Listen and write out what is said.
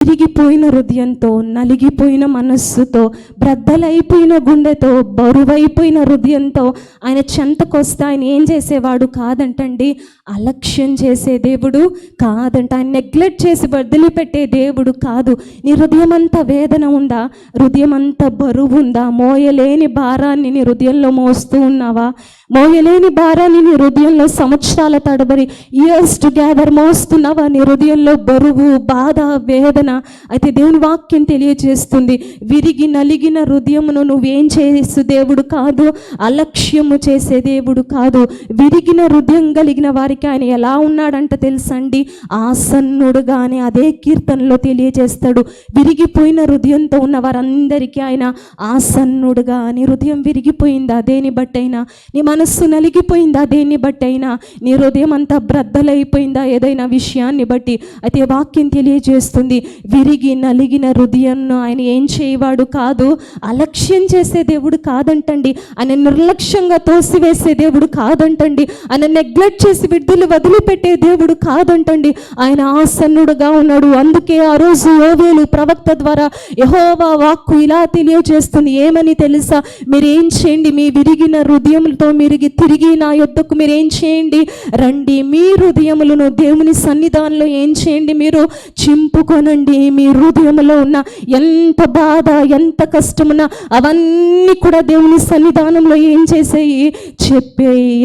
విరిగిపోయిన హృదయంతో, నలిగిపోయిన మనస్సుతో, బ్రద్దలైపోయిన గుండెతో, బరువైపోయిన హృదయంతో ఆయన చెంతకొస్తే ఆయన ఏం చేసేవాడు కాదంటండి, అలక్ష్యం చేసే దేవుడు కాదంట. ఆయన నెగ్లెక్ట్ చేసి వదిలిపెట్టే దేవుడు కాదు. నీ హృదయం అంతా వేదన ఉందా? హృదయం అంతా బరువు ఉందా? మోయలేని భారాన్ని నీ హృదయంలో మోస్తూ ఉన్నావా? మోయలేని భారాన్ని నీ హృదయంలో సంవత్సరాల తడబడి ఇయర్స్ టుగెదర్ మోస్తున్నావా? నీ హృదయంలో బరువు, బాధ, వేదన. అయితే దేవుని వాక్యం తెలియజేస్తుంది, విరిగి నలిగిన హృదయమును నువ్వేం చేసే దేవుడు కాదు, అలక్ష్యము చేసే దేవుడు కాదు. విరిగిన హృదయం కలిగిన వారికి ఆయన ఎలా ఉన్నాడంట తెలుసండి, ఆసన్నుడుగా అని అదే కీర్తనలో తెలియజేస్తాడు. విరిగిపోయిన హృదయంతో ఉన్న వారందరికీ ఆయన ఆసన్నుడుగా అని. హృదయం విరిగిపోయిందా? దేని బట్టైనా. నీ మనస్సు నలిగిపోయిందా? దేన్ని బట్టైనా. నీ హృదయం అంతా బ్రద్దలైపోయిందా? ఏదైనా విషయాన్ని బట్టి. అయితే వాక్యం తెలియజేస్తుంది, విరిగి నలిగిన హృదయంను ఆయన ఏం చేయవాడు కాదు, అలక్ష్యం చేసే దేవుడు కాదంటండి. ఆయన నిర్లక్ష్యంగా తోసివేసే దేవుడు కాదంటండి. ఆయన నెగ్లెక్ట్ చేసి విడుదల వదిలిపెట్టే దేవుడు కాదంటండి. ఆయన ఆసన్నుడుగా ఉన్నాడు. అందుకే ఆ రోజు యోవేలు ప్రవక్త ద్వారా యెహోవా వాక్కు ఇలా తెలియజేస్తుంది, ఏమని తెలుసా? మీరేం చేయండి, మీ విరిగిన హృదయములతో మీరు తిరిగి నా యొద్దకు మీరేం చేయండి, రండి. మీ హృదయములను దేవుని సన్నిధానంలో ఏం చేయండి, మీరు చింపుకొనండి. మీ హృదయంలో ఉన్న ఎంత బాధ, ఎంత కష్టమున్నా అవన్నీ కూడా దేవుని సన్నిధానంలో ఏం చేసేయి, చెప్పేయి.